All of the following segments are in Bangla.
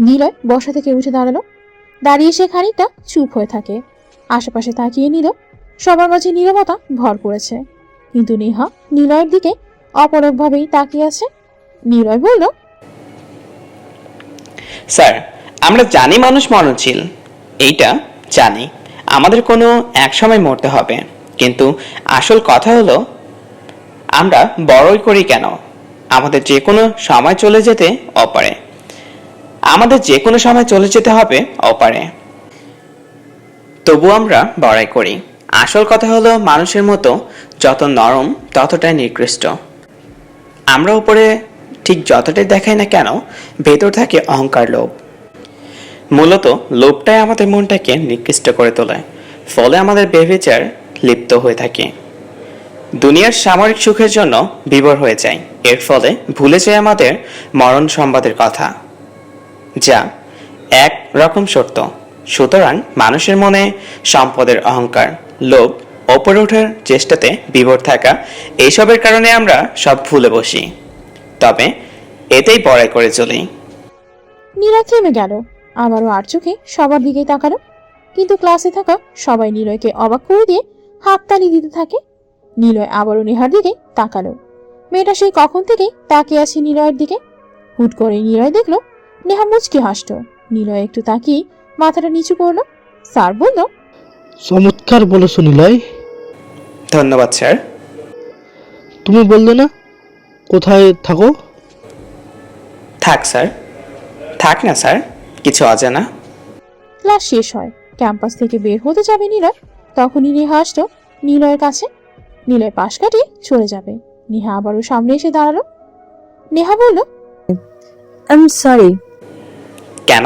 নিলয় বসা থেকে উঠে দাঁড়ালো। দাঁড়িয়ে সে খানিকটা চুপ হয়ে থাকে। আশেপাশে তাকিয়ে নিল। সবার মাঝে নীরবতা ভর করেছে, কিন্তু নেহা নিলয়ের দিকে অপলকভাবেই তাকিয়ে আছে। নিলয় বলল, স্যার, আমরা জানি মানুষ মরণশীল, এইটা জানি আমাদের কোনো এক সময় মরতে হবে, কিন্তু আসল কথা হলো আমরা বড়ই করি কেন? আমাদের যে কোনো সময় চলে যেতে অপারে, আমাদের যে কোনো সময় চলে যেতে হবে অপারে, তবু আমরা বড়াই করি। আসল কথা হলো মানুষের মতো যত নরম ততটাই নিকৃষ্ট। আমরা উপরে ঠিক যতটাই দেখাই না কেন, ভেতর থাকে অহংকার, লোভ। মূলত লোভটাই আমাদের মনটাকে নিকৃষ্ট করে তোলে, ফলে আমাদের বেবিচার লিপ্ত হয়ে থাকে। দুনিয়ার সামরিক সুখের জন্য বিভোর হয়ে যায়, এর ফলে ভুলে যায় আমাদের মরণ সংবাদের কথা, যা এক রকম সত্য। সুতরাং মানুষের মনে সম্পদের অহংকার, লোভ, ওপরে ওঠার চেষ্টাতে বিভোর থাকা, এইসবের কারণে আমরা সব ভুলে বসি, তবে এতেই বড়াই করে চলি। নীলয় থেমে গেল। আবারও আর চোখে সবার দিকেই তাকালো, কিন্তু ক্লাসে থাকা সবাই নিলয়কে অবাক করে দিয়ে হাততালি দিতে থাকে। নিলয় আবারও নেহার দিকে তাকালো। মেয়েটা সেই কখন থেকেই তাকিয়ে আছে নিলয়ের দিকে। হুট করে নিলয় দেখলো নেহা মুচকি হাসত। নিলয় একটু তাকিয়ে মাথাটা নিচু করলো। স্যার বলল, চমৎকার বলেছো নিলয়। ধন্যবাদ স্যার। তুমি বললে না কোথায় থাকো? থাক স্যার, থাক না স্যার, কিছু অজানা। ক্লাস শেষ হয়, ক্যাম্পাস থেকে বের হতে যাবে নিলয়, তখনই নেহা আসলো নিলয়ের কাছে। নিলয় পাশ কাটিয়ে চলে যাবে। নেহা আবারও সামনে এসে দাঁড়ালো। নেহা বলল, আই এম সরি। কেন?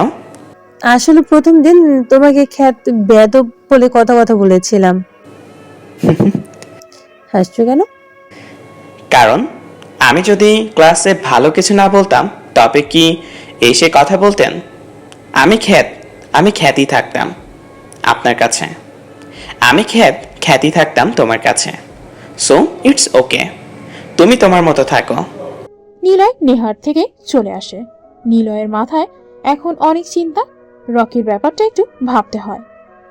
আসলে প্রথম দিন তোমাকে খ্যাত বেয়াদব বলে কথা বলেছিলাম। হাসছো কেন? কারণ আমি যদি ক্লাসে ভালো কিছু না বলতাম তবে কি এসে কথা বলতেন? আমি খ্যাতি থাকতাম আপনার কাছে, আমি খ্যাতি থাকতাম তোমার কাছে। সো ইটস ওকে, তুমি তোমার মতো থাকো। নিলয় নেহার থেকে চলে আসে। নিলয়ের মাথায় এখন অনেক চিন্তা। রকির ব্যাপারটা একটু ভাবতে হয়।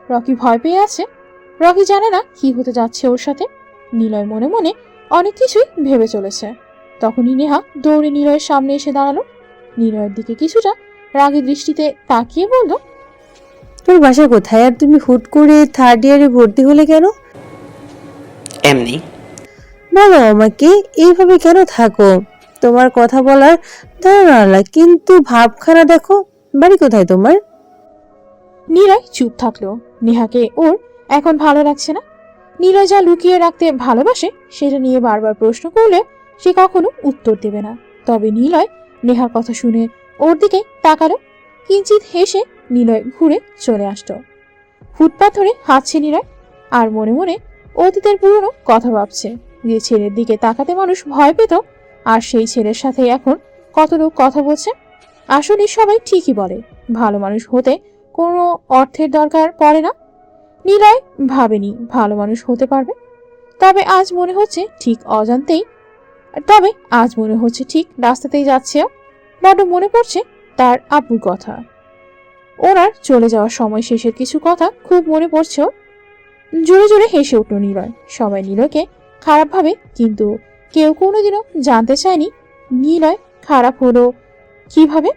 রকি ভয় পেয়ে আছে। রকি জানে না কি হতে যাচ্ছে ওর সাথে। নিলয় মনে মনে অনেক কিছুই ভেবে চলেছে। তখনই নেহা দৌড়ে নিলয়ের সামনে এসে দাঁড়ালো। নিলয়ের দিকে কিছুটা রাগী দৃষ্টিতে তাকিয়ে বলল, তোর বাসা কোথায়, আর তুমি হুট করে থার্ড ইয়ারে ভর্তি হলে কেন? এমনি। বলো আমাকে, এইভাবে কেন থাকো? তোমার কথা বলার ধারণা, কিন্তু ভাবখানা দেখো। বাড়ি কোথায় তোমার? নিলয় চুপ থাকলো। নেহাকে ওর এখন ভালো লাগছে না। নিলয় যা লুকিয়ে রাখতে ভালোবাসে সেটা নিয়ে বারবার প্রশ্ন করলে সে কখনো উত্তর দেবে না। তবে নিলয় নেহার কথা শুনে ওর দিকে তাকালো। কিঞ্চিত হেসে নিলয় ঘুরে চলে আসতো। ফুটপাথ ধরে হাঁটছে নিলয়, আর মনে মনে অতীতের পুরনো কথা ভাবছে। যে ছেলের দিকে তাকাতে মানুষ ভয় পেত, আর সেই ছেলের সাথে এখন কত লোক কথা বলছে। আসলে সবাই ঠিকই বলে, ভালো মানুষ হতে কোনো অর্থের দরকার পড়ে না। নিলয় ভাবেনি ভালো মানুষ হতে পারবে। তবে আজ মনে হচ্ছে ঠিক রাস্তাতেই যাচ্ছে। বড্ড মনে পড়ছে তার আব্বুর কথা। ওনার চলে যাওয়ার সময় শেষের কিছু কথা খুব মনে পড়ছে। জোরে জোরে হেসে উঠল নিলয়। সবাই নিলয়কে খারাপ ভাবে, কিন্তু কেউ কোনোদিনও জানতে চায়নি নিলয় খারাপ হলো কিভাবে।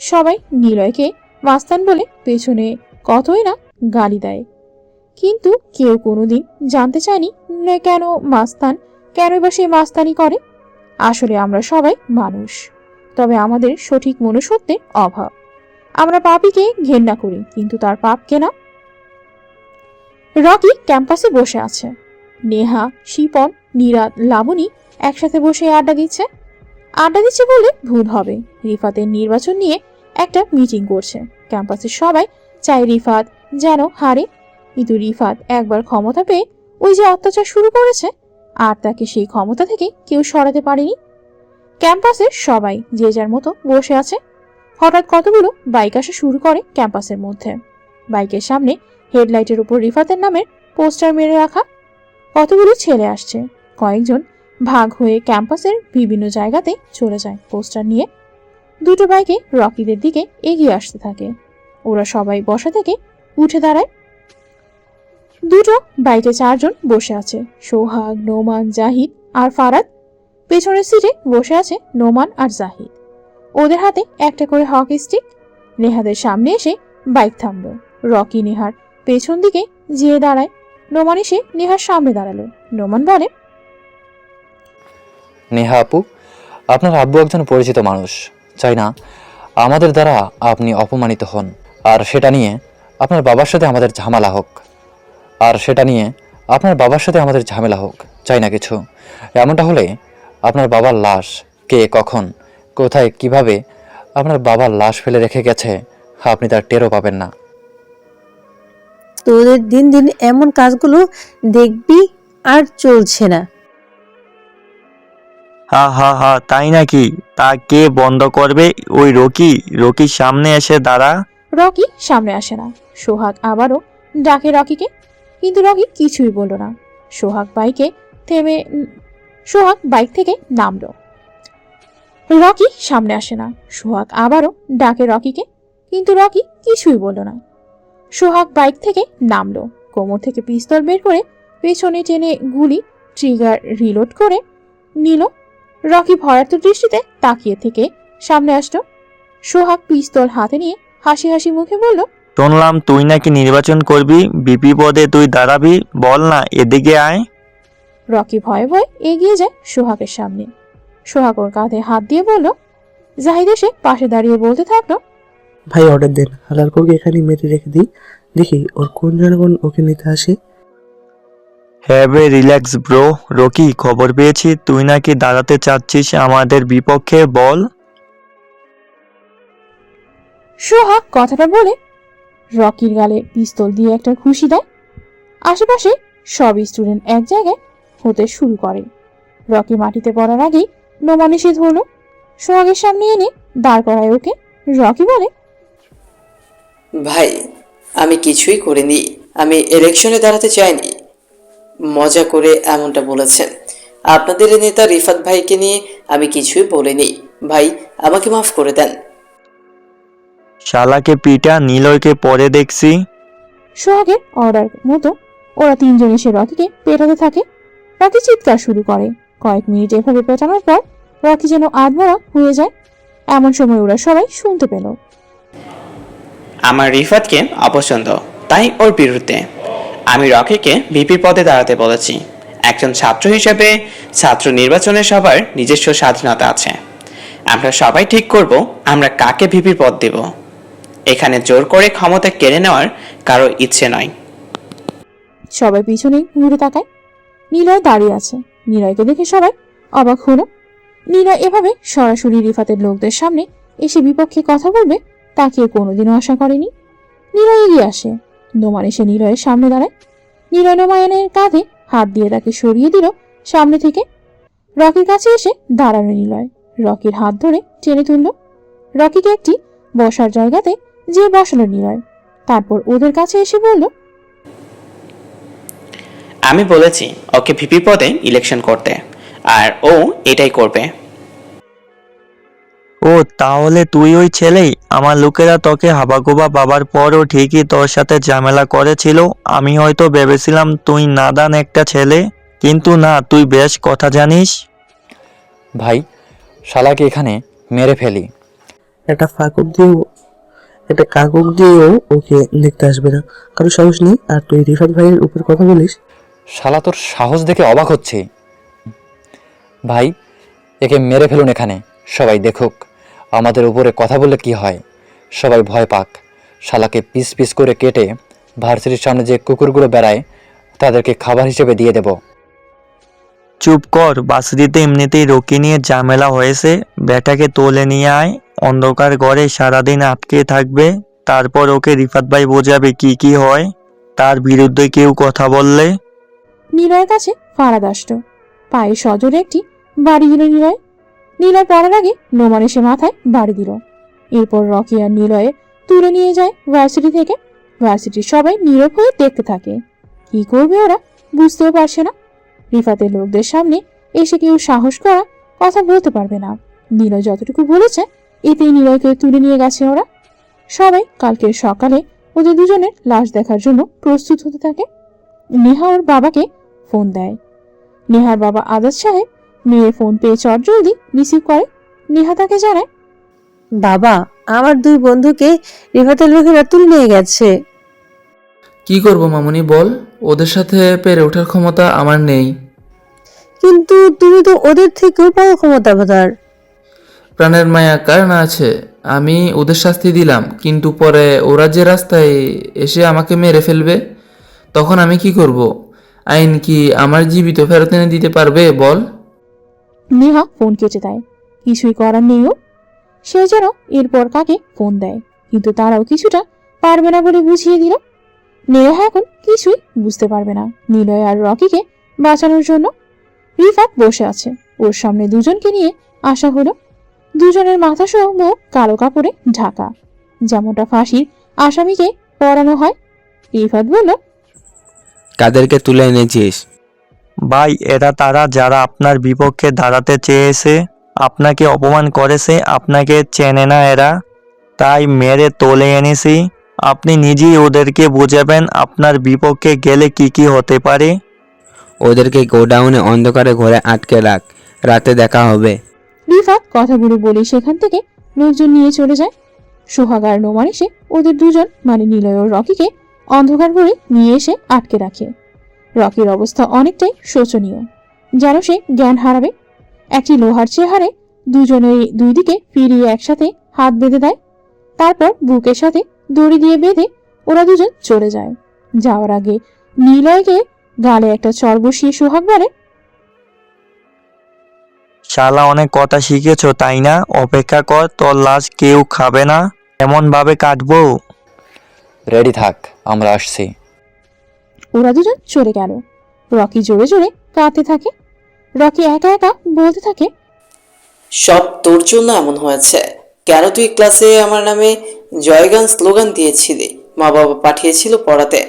সবাই নিলয়কে মাস্তান বলে পেছনে কতই না গালি দেয়, কিন্তু কেউ কোনোদিন জানতে চায়নি নিলয় কেন মাস্তান, কেনই বা সে মাস্তানি করে। আসলে আমরা সবাই মানুষ, তবে আমাদের সঠিক মনুষ্যত্বের অভাব। আমরা পাপীকে ঘেন্না করি, কিন্তু তার পাপকে না। রকি ক্যাম্পাসে বসে আছে। নেহা, শিপন, নীরাদ, লাবণী একসাথে বসে আড্ডা দিচ্ছে বলে ভুল হবে। রিফাতের নির্বাচন নিয়ে একটা মিটিং করছে। ক্যাম্পাসের সবাই চায় রিফাত যেন হারে, কিন্তু রিফাত একবার ক্ষমতা পেয়ে ওই যে অত্যাচার শুরু করেছে, আর তাকে সেই ক্ষমতা থেকে কেউ সরাতে পারেনি। ক্যাম্পাসের সবাই যে যার মতো বসে আছে। হঠাৎ কতগুলো বাইক আসা শুরু করে ক্যাম্পাসের মধ্যে। বাইকের সামনে হেডলাইটের উপর রিফাতের নামের পোস্টার মেরে রাখা। কতগুলো ছেলে আসছে। কয়েকজন ভাগ হয়ে ক্যাম্পাসের বিভিন্ন জায়গাতে চলে যায় পোস্টার নিয়ে। দুটো বাইকে রকিদের দিকে এগিয়ে আসতে থাকে। ওরা সবাই বসা থেকে উঠে দাঁড়ায়। দুটো বাইকে 4 জন বসে আছে, সোহাগ, নোমান, জাহিদ আর ফারাদ। পেছনের সিটে বসে আছে নোমান আর জাহিদ। ওদের হাতে একটা করে হকি স্টিক। নেহাদের সামনে এসে বাইক থামলো। রকি নেহার পেছন দিকে যেয়ে দাঁড়ায়। নোমান এসে নেহার সামনে দাঁড়ালো। নোমান বলে, নেহা আপু, আপনার আব্বু একজন পরিচিত মানুষ, চাই না আমাদের দ্বারা আপনি অপমানিত হন। আর সেটা নিয়ে আপনার বাবার সাথে আমাদের ঝামেলা হোক, চাই না কিছু। এমনটা হলে আপনার বাবার লাশ কে, কখন, কোথায়, কিভাবে আপনার বাবার লাশ ফেলে রেখে গেছে আপনি তার টেরও পাবেন না। তোদের দিন দিন এমন কাজগুলো দেখবি আর চলছে না। হা হা হা, তাই নাকি? তা কে বন্ধ করবে? ওই রকির সামনে এসে দাঁড়া। রকি সামনে আসে না। সোহাগ আবারও ডাকে রকিকে, কিন্তু রকি কিছুই বলল না। সোহাগ বাইক থেকে নামলো। রকি সামনে আসে না। সোহাগ আবারও ডাকে রকিকে, কিন্তু রকি কিছুই বলল না। সোহাগ বাইক থেকে নামলো। কোমর থেকে পিস্তল বের করে পেছনে টেনে গুলি ট্রিগার রিলোড করে নিল। রকি ভয়ার্থ দৃষ্টিতে তাকিয়ে থেকে সামনে আসলো। সোহাগ পিস্তল হাতে নিয়ে হাসি হাসি মুখে বলল, শুনলাম তুই নাকি নির্বাচন করবি, বিপি পদে তুই দাঁড়াবি, বল না, এদিকে আয়। রকি ভয়ে ভয়ে এগিয়ে যায় সোহাগের সামনে। সোহাগ ওর কাঁধে হাত দিয়ে বলল। জাহিদ এসে পাশে দাঁড়িয়ে বলতে থাকলো, ভাই অর্ডার দেন, হালারপুরকে এখানে মেরে রেখে দিই, দেখি ওর কোন জনগণ ওকে নিতে আসে। Have a relax bro. Rocky, খবর পেয়েছি তুই নাকি দাঁড়াতে চাচ্ছিস আমাদের বিপক্ষে, বল। সোহাগ কথাটা বলে রকির গালে পিস্তল দিয়ে একটা ঘুষি দেয়। আশেপাশে সব স্টুডেন্ট এক জায়গায় হতে শুরু করে। রকি মাটিতে পড়ার আগেই নোমান এসে ধরল। সোহাগের সামনে এনে দাঁড় করায় ওকে। রকি বলে, ভাই, আমি কিছুই করিনি, আমি ইলেকশনে দাঁড়াতে চাইনি। মজা করে এমনটা বলেছেন। আপনাদের নেতা রিফাত ভাইকে নিয়ে আমি কিছুই বলিনি। ভাই, আমাকে মাফ করে দেন। শালাকে পিটা, নিলয়কে পরে দেখছি। সোহাগের অর্ডার মতো ওরা 3 জন এসে রকিকে পেটাতে থাকে। রকি চিৎকার শুরু করে। কয়েক মিনিট এভাবে পেটানোর পর রকি যেন আধমরা হয়ে যায়। এমন সময় ওরা সবাই শুনতে পেল, আমার রিফাতকে অপছন্দ, তাই ওর বিরুদ্ধে। আমি রকিকে ভিপি পদে দাঁড়াতে বলেছি। একজন ছাত্র হিসেবে ছাত্র নির্বাচনে সবার নিজস্ব স্বাধীনতা আছে। আমরা সবাই ঠিক করব আমরা কাকে ভিপি পদ দেব। এখানে জোর করে ক্ষমতা কেড়ে নেওয়ার কারো ইচ্ছে নয়। সবাই পিছনে ঘুরে তাকায়। নিলয় দাঁড়িয়ে আছে। নিলয়কে দেখে সবাই অবাক হলো। নিলয় এভাবে সরাসরি রিফাতের লোকদের সামনে এসে বিপক্ষে কথা বলবে তা কেউ কোনোদিনও আশা করেনি। নিলয় এগিয়ে আসে। নোমান এসে নিলয়ের সামনে দাঁড়ায়। নিলয় নোমায়নের কাঁধে হাত দিয়ে তাকে সরিয়ে দিল সামনে থেকে। রকির কাছে এসে দাঁড়ানো নিলয় রকির হাত ধরে টেনে তুলল। রকিকে একটি বসার জায়গাতে যে বসালো নিলয়। তারপর ওদের কাছে এসে বলল, আমি বলেছি ওকে ভিপি পদে ইলেকশন করতে, আর ও এটাই করবে। ও তাহলে তুই ওই ছেলেই? আমার লোকেরা তোকে হাবাগোবা পাবার পরও ঠিকই তোর সাথে ঝামেলা করেছিল। আমি হয়তো ভেবেছিলাম তুই নাদান একটা ছেলে, কিন্তু না, তুই বেশ কথা জানিস। ভাই, শালাকে এখানে মেরে ফেলি। একটা কাকুক দিয়েও ওকে দেখতে আসবে না, কারো সাহস নেই। আর তুই রিফাত ভাইয়ের উপর কথা বলিস? শালা তোর সাহস দেখে অবাক হচ্ছে। ভাই, একে মেরে ফেলুন এখানে, সবাই দেখুক আমাদের উপরে কথা বললে কি হয়। সবাই ভয় পাক। শালাকে পিস পিস করে কেটে ভার্সিটির সামনে যে কুকুরগুলো বেড়ায় তাদেরকে খাবার হিসেবে দিয়ে দেব। চুপ কর, বাসরিতে এমনিতেই রকি নিয়ে ঝামেলা হয়েছে। বেটাকে তোলে নিয়ে আয়, অন্ধকার ঘরে সারাদিন আটকে থাকবে, তারপর ওকে রিফাত ভাই বোঝাবে কি কি হয়। তার বিরুদ্ধে কেউ কথা বললে। নিলয়ের কাছে ফারাদ আসলো। পায়ে সজোরে একটি বাড়ি দিল নিলয়। নিলয় পড়ার আগে নোমান এসে মাথায় বাড়ি দিল। এরপর রকি আর নিলয়ে তুলে নিয়ে যায় ভার্সিটি থেকে। ভার্সিটির সবাই নীরব হয়ে দেখতে থাকে। কি করবে ওরা বুঝতেও পারছে না। রিফাতের লোকদের সামনে এসে কেউ সাহস করা কথা বলতে পারবে না। নিলয় যতটুকু বলেছে এতেই নিলয়কে তুলে নিয়ে গেছে ওরা। সবাই কালকের সকালে ওদের দুজনের লাশ দেখার জন্য প্রস্তুত হতে থাকে। নেহা ওর বাবাকে ফোন দেয়। নেহার বাবা আজাদ সাহেব মেয়ের ফোন পেয়ে চটজলদি রিসিভ করে। নেহা তাকে জানায়, বাবা, আমার 2 বন্ধুকে রিফাতের লোকেরা তুলে নিয়ে গেছে। কি করব মামুনি বল, ওদের সাথে পেরে ওঠার ক্ষমতা আমার নেই। কিন্তু তুমি তো ওদের থেকেও বড় ক্ষমতাবান। প্রাণের মায়া কার না আছে? আমি ওদের শাস্তি দিলাম, কিন্তু পরে ওরা যে রাস্তায় এসে আমাকে মেরে ফেলবে, তখন আমি কি করব? আইন কি আমার জীবিত ফেরত এনে দিতে পারবে বল? নেহা ফোন কেটে দেয়। কিছুই করার নেই ও। সে যেন এরপর কাকে ফোন দেয়, কিন্তু তারাও কিছুটা পারবে না বলে বুঝিয়ে দিল। নেহা এখন কিছুই বুঝতে পারবে না নিলয় আর রকিকে বাঁচানোর জন্য। রিফাত বসে আছে, ওর সামনে দুজনকে নিয়ে আসা হলো। দুজনের মাথা সহ মুখ কালো কাপড়ে ঢাকা, যেমনটা ফাঁসির আসামিকে পরানো হয়। রিফাত বলল, কাদেরকে তুলে এনেছিস? ভাই, এরা তারা যারা আপনার বিপক্ষে দাঁড়াতে চেয়েছে, আপনাকে অপমান করেছে, আপনাকে চেনে না এরা, তাই মেরে তোলে এনেছি। আপনি নিজেই ওদেরকে বোঝাবেন আপনার বিপক্ষে গেলে কি কি হতে পারে। ওদেরকে গোডাউনে অন্ধকারে ঘরে আটকে রাখ, রাতে দেখা হবে। রিফাত কথাগুলো বলে সেখান থেকে লোকজন নিয়ে চলে যায়। সোহাগ আর নোমান এসে ওদের দুজন মানে নিলয় ও রকিকে অন্ধকার করে নিয়ে এসে আটকে রাখে। রকির অবস্থা অনেকটাই শোচনীয়, যেন সে জ্ঞান হারাবে। একটি লোহার চেহারে দুজনের 2 দিকে ফিরিয়ে একসাথে হাত বেঁধে দেয়। তারপর বুকের সাথে দড়ি দিয়ে বেঁধে ওরা দুজন চলে যায়। যাওয়ার আগে নিলয়কে গালে একটা চর বসিয়ে সোহাগ বলে, শালা অনেক কথা শিখেছো তাই না? অপেক্ষা কর, তোর লাশ কেউ খাবে না, এমন ভাবে কাটবো। রেডি থাক, আমরা আসছি। ওরা দুজন চলে গেল। রকি জোরে জোরে কাঁদতে থাকে। রকি একা একা বলতে থাকে, সব তোর জন্য এমন হয়েছে। কেন তুই ক্লাসে আমার নামে জয়গান স্লোগান দিয়েছিলি? মা বাবা পাঠিয়েছিল পড়াতে,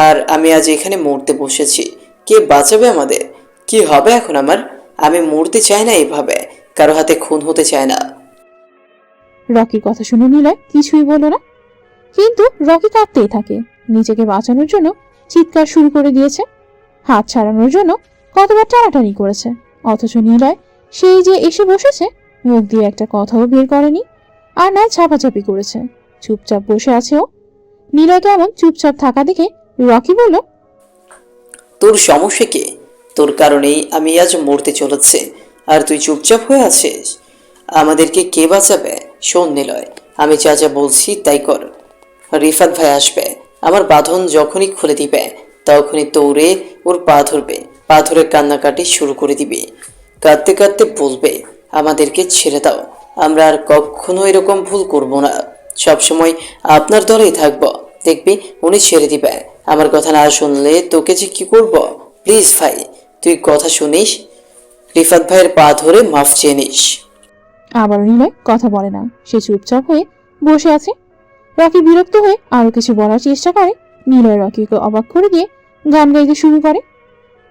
আর আমি আজ এখানে মরতে বসেছি। কে বাঁচাবে আমাদের? কি হবে এখন আমার? আমি মরতে চাই না এইভাবে, কারো হাতে খুন হতে চায় না। রকির কথা শুনে নিলয় কিছুই বলল না, কিন্তু রকি কাঁদতেই থাকে। নিজেকে বাঁচানোর জন্য চিৎকার শুরু করে দিয়েছে, হাত ছাড়ানোর জন্য কতবার টানাটানি করেছে, অথচ নিলয় সেই যে এসে বসেছে, মুখ দিয়ে একটা কথাও বের করেনি, আর না ঝাপাঝাপি করেছে। চুপচাপ বসে আছে ও। নিলয়কে এমন চুপচাপ থাকা দেখে রকি বলল, তোর সমস্যা কি? তোর কারণেই আমি আজ মরতে চলেছে, আর তুই চুপচাপ হয়ে আছিস। আমাদেরকে কে বাঁচাবে? শোন নিলয়, আমি যা যা বলছি তাই কর। রিফাত ভাই আসবে, আমার বাঁধন যখনই খুলে দিবে তখনই দৌড়ে ওর পা ধরবে, পা ধরে কান্নাকাটি শুরু করে দিবি। কাঁদতে কাঁদতে বলবে, আমাদেরকে ছেড়ে দাও, আমরা আর কখনো এরকম ভুল করব না, সবসময় আপনার দলেই থাকবো। দেখবি উনি ছেড়ে দিবে। আমার কথা না শুনলে তোকে যে কি করব। প্লিজ ভাই, তুই কথা শুনিস, রিফাত ভাইয়ের পা ধরে মাফ চেয়ে নিস। আবার নিলয় কথা বলে না, সে চুপচাপ হয়ে বসে আছে। রকি বিরক্ত হয়ে আরো কিছু বলার চেষ্টা করে। নিলয় রকিকে অবাক করে দিয়ে গান গাইতে শুরু করে।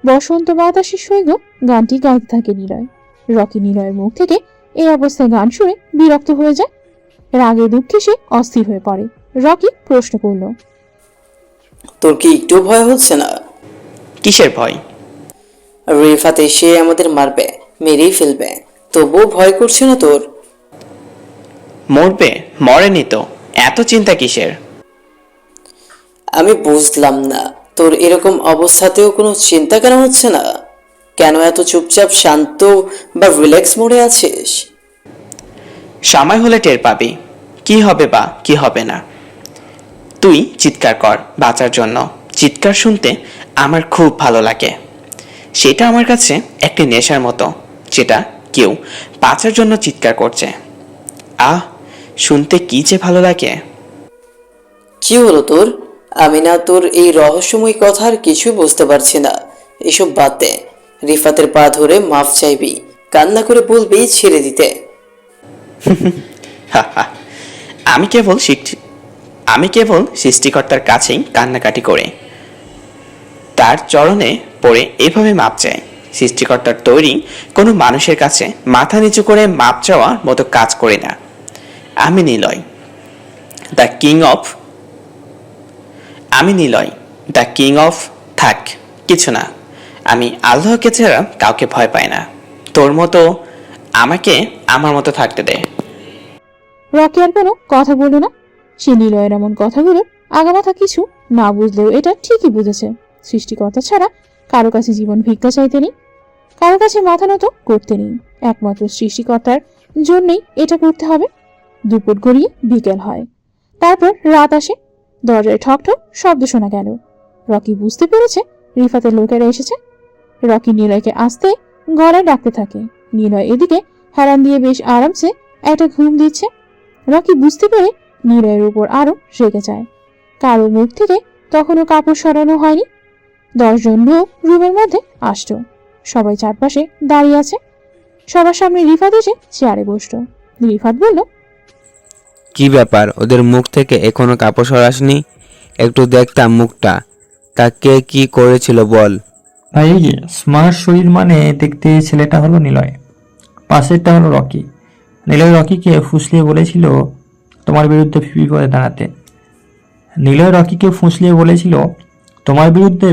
বসন্ত বাতাসের সৈন্য গানটি গাইতে থাকে নিলয়। রকি নিলয়ের মুখ থেকে এই অবস্থায় গান শুনে বিরক্ত হয়ে যায়। রাগে দুঃখে সে অস্থির হয়ে পড়ে। রকি প্রশ্ন করল, তোর কি একটু ভয় হচ্ছে না? কিসের ভয়? রিফাত এসে আমাদের মারবে, মেরেই ফেলবে, তবুও ভয় করছে না তোর? মরবে? মরেনি তো, এত চিন্তা কিসের? আমি বুঝলাম না, তোর এরকম অবস্থাতেও কোনো চিন্তা কেন হচ্ছে না? কেন এত চুপচাপ শান্ত বা রিল্যাক্স মোডে আছিস? সময় হলে টের পাবি কি হবে বা কি হবে না। তুই চিৎকার কর বাঁচার জন্য, চিৎকার শুনতে আমার খুব ভালো লাগে। সেটা আমার কাছে একটি নেশার মতো, যেটা কেউ বাঁচার জন্য চিৎকার করছে। আহ, শুনতে কি যে ভালো লাগে। কি হলো তোর? আমি না তোর এই রহস্যময় কথা আর কিছু বুঝতে পারছি না। এসব বাদ দে, রিফাতের পা ধরে মাফ চাইবি, কান্না করে বলবি ছেড়ে দিতে। আমি কেবল সৃষ্টিকর্তার কাছেই কান্নাকাটি করে তার চরণে পড়ে এভাবে মাপ চাই। সৃষ্টিকর্তার তৈরি কোনো মানুষের কাছে মাথা নিচু করে মাপ চাওয়ার মতো কাজ করি না। আমি নিলয় দ্য কিং অফ আমি নিলয় দ্য কিং অফ থাক কিছু না, আমি আল্লাহকে ছাড়া কাউকে ভয় পাই না। তোর মতো আমাকে আমার মতো থাকতে দে। রকি আর কোনো কথা বলল না। সে নিলয়ের এমন কথাগুলো আগামাথা কিছু না বুঝলেও এটা ঠিকই বুঝেছে। সৃষ্টিকর্তা ছাড়া কারো কাছে জীবন ভিক্ষা চাইতে নেই, কারো কাছে মাথা নত করতে নেই। একমাত্র সৃষ্টিকর্তার জন্যই এটা করতে হবে। দুপুর গড়িয়ে বিকেল হয়, তারপর রাত আসে। দরজায় ঠক ঠক শব্দ শোনা গেল। রকি বুঝতে পেরেছে রিফাতের লোকেরা এসেছে। রকি নিলয়কে আসতে গলায় ডাকতে থাকে। নিলয় এদিকে হেলান দিয়ে বেশ আরামসে একটা ঘুম দিচ্ছে। রকি বুঝতে পেরে নিলয়ের উপর আরো রেগে যায়। কারো মুখ থেকে তখনও কাপড় সরানো হয়নি। 10 জন লোক রুমের মধ্যে আসতো। সবাই চারপাশে দাঁড়িয়ে আছে। সবার সামনে রিফাত এসে চেয়ারে বসলো। রিফাত বলল, কি ব্যাপার, ওদের মুখ থেকে এখনো কাপড় সরাসনি? একটু দেখতাম মুখটা। তা কে কি করেছিল বল। ভাই এই যে স্মার্ট শরীর মানে দেখতে ছেলেটা হলো নিলয়, পাশেরটা হলো রকি। নিলয় রকিকে ফুসলিয়ে বলেছিল তোমার বিরুদ্ধে ভিপি পদে দাঁড়াতে।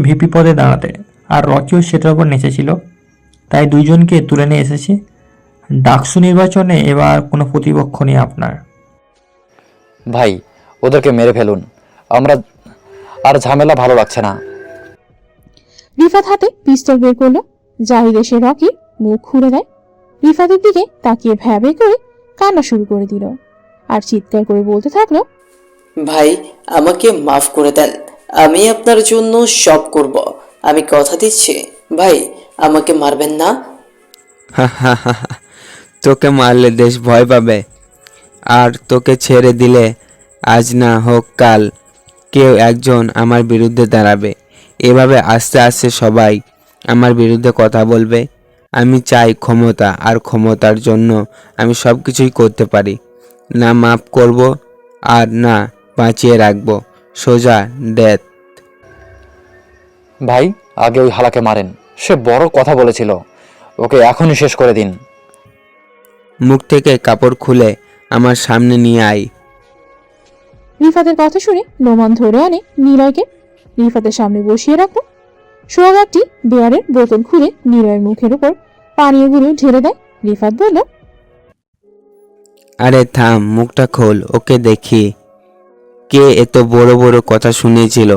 ভিপি পদে দাঁড়াতে, আর রকিও সেটার উপর নেচেছিল। তাই দুইজনকে তুলে নিয়ে এসেছি। ডাকসু নির্বাচনে এবার কোনো প্রতিপক্ষ নেই আপনার। ভাই ওদেরকে মেরে ফেলুন, আমরা আর ঝামেলা ভালো লাগছে না। রিফাত হাতে পিস্তল বের করলো। জাহিদ এসে রকির মুখ খুলে দেয়। রিফাতের দিকে তাকিয়ে ভ্যাবে করে কান্না শুরু করে দিল আর চিৎকার করে বলতে থাকলো, ভাই আমাকে মাফ করে দেন, আমি আপনার জন্য সব করব, আমি কথা দিচ্ছি। ভাই আমাকে মারবেন না। তোকে মারলে দেশ ভয় পাবে, আর তোকে ছেড়ে দিলে আজ না হোক কাল কেউ একজন আমার বিরুদ্ধে দাঁড়াবে। এভাবে আস্তে আস্তে সবাই আমার বিরুদ্ধে কথা বলবে। আমি চাই ক্ষমতা, আর ক্ষমতার জন্য আমি সব কিছুই করতে পারি। না মাফ করব আর না বাঁচিয়ে রাখবো, সোজা ডেথ। ভাই আগে ওই হালাকে মারেন, সে বড় কথা বলেছিল, ওকে এখনই শেষ করে দিন। মুখ থেকে কাপড় খুলে আমার সামনে নিয়ে আয়। রিফাতের কথা শুনে নোমান ধরে আনে নিলয়কে। রিফাতের সামনে বসিয়ে রাখলো। সোহাগ একটি বেয়ারের বোতল খুলে নিলয়ের মুখের উপর পানীয়গুলো ঢেলে দেয়। রিফাত বলল, আরে থাম, মুখটা খোল, ওকে দেখি কে এত বড় বড় কথা শুনেছিল।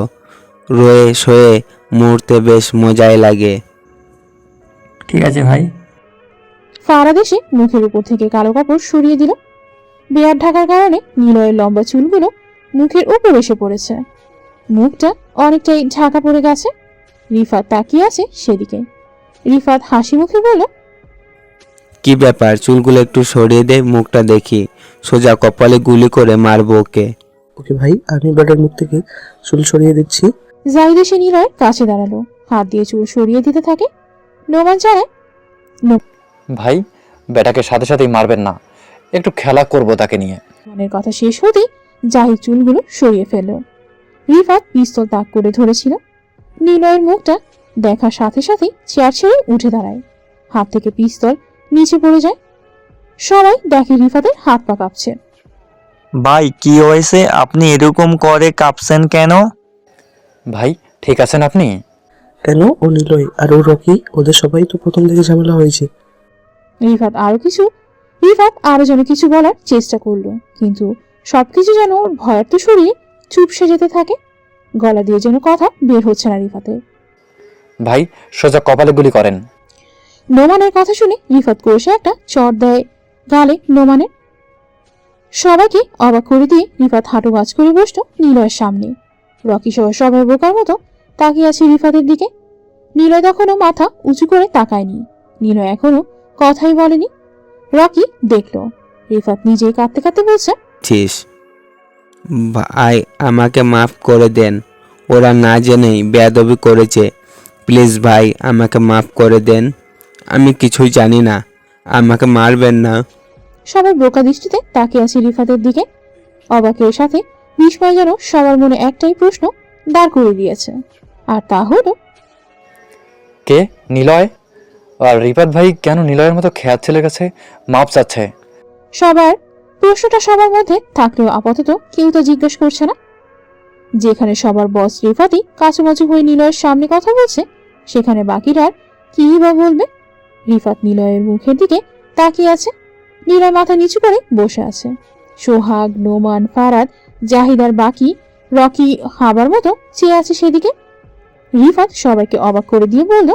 রয়ে শোয়ে মুহূর্তে বেশ মজাই লাগে। ঠিক আছে ভাই। ফারাদ এসে মুখের উপর থেকে কালো কাপড় সরিয়ে দিল। বেয়ার ঢাকার কারণে নিলয়ের লম্বা চুলগুলো মুখের উপর এসে পড়েছে। মুখটা অনেকটাই ঢাকা পড়ে গেছে। রিফাত তাকিয়ে আছে সেদিকে। রিফাত হাসি মুখে বলল, কি ব্যাপার, চুলগুলো একটু সরিয়ে দে, মুখটা দেখি। সোজা কপালে গুলি করে মারবো ওকে। ওকে ভাই, আমি বেটার মুখ থেকে চুল সরিয়ে দিচ্ছি। জাহিদ এসে নিলয়ের কাছে দাঁড়ালো। হাত দিয়ে চুল সরিয়ে দিতে থাকে। নোমান জানায়, ভাই বেটাকে সাথে সাথেই মারবেন না, একটু খেলা করব তাকে নিয়ে। নোমানের কথা শেষ হতেই জাহিদ চুলগুলো সরিয়ে ফেলল। রিফাত পিস্তল তাক করে ধরেছিল। নিলয়ের মুখটা দেখার সাথে সাথেই চেয়ার ছেড়ে উঠে দাঁড়ায়। হাত থেকে পিস্তল নিচে পড়ে যায়। সবাই দেখে রিফাতের হাত পা কাঁপছে। ভাই কি হয়েছে, আপনি এরকম করে কাঁপছেন কেন? ভাই ঠিক আছেন আপনি? কেন, ও নিলয় আর ও রকি, ওদের সবাই তো প্রথম থেকে ঝামেলা হয়েছে। রিফাত আরো যেন কিছু বলার চেষ্টা করলো, কিন্তু সবকিছু যেন ওর ভয়ার্ত শরীরে চুপসে যেতে থাকে। গলা দিয়ে যেন কথা বের হচ্ছে না রিফাতের। ভাই সোজা কপালে গুলি করেন। নোমানের কথা শুনে রিফাত কষে একটা চড় দেয় গালে নোমানের। সবাইকে অবাক করে দিয়ে রিফাত হাঁটু ভাঁজ করে বসতো নিলয়ের সামনে। রকি সহ সবাই বোকার মতো তাকিয়ে আছে রিফাতের দিকে। নিলয় তখনও মাথা উঁচু করে তাকায়নি। নিলয় এখনো কথাই বলেনি। রকি দেখলো রিফাত নিজেই কাঁদতে কাঁদতে বলছে, ভাই আমাকে মাফ করে দেন, ওরা না জেনেই বেয়াদবি করেছে। প্লিজ ভাই আমাকে মাফ করে দেন, আমি কিছুই জানি না, আমাকে মারবেন না। সবাই বোকা দৃষ্টিতে তাকিয়ে আছে রিফাতের দিকে। অবাকের সাথে বিস্ময় যেন সবার মনে একটাই প্রশ্ন দাঁড় করে দিয়েছে, আর তা হলো, কে নিলয়? আর রিফাত ভাই কেন নিলয়ের মতো খেয়াল ছেলের কাছে মাপ চাচ্ছে? সবার প্রশ্নটা সবার মধ্যে থাকলেও আপাতত কেউ তা জিজ্ঞেস করছে না। যেখানে সবার বস রিফাতই কাছামাছি হয়ে নিলয়ের সামনে কথা বলছে, সেখানে বাকিরা আর কি বা বলবে। রিফাত নিলয়ের মুখের দিকে তাকিয়ে আছে। নিলয় মাথা নিচু করে বসে আছে। সোহাগ, নোমান, ফারাদ, জাহিদার বাকি রকি হাবার মতো চেয়ে আছে সেদিকে। রিফাত সবাইকে অবাক করে দিয়ে বলল,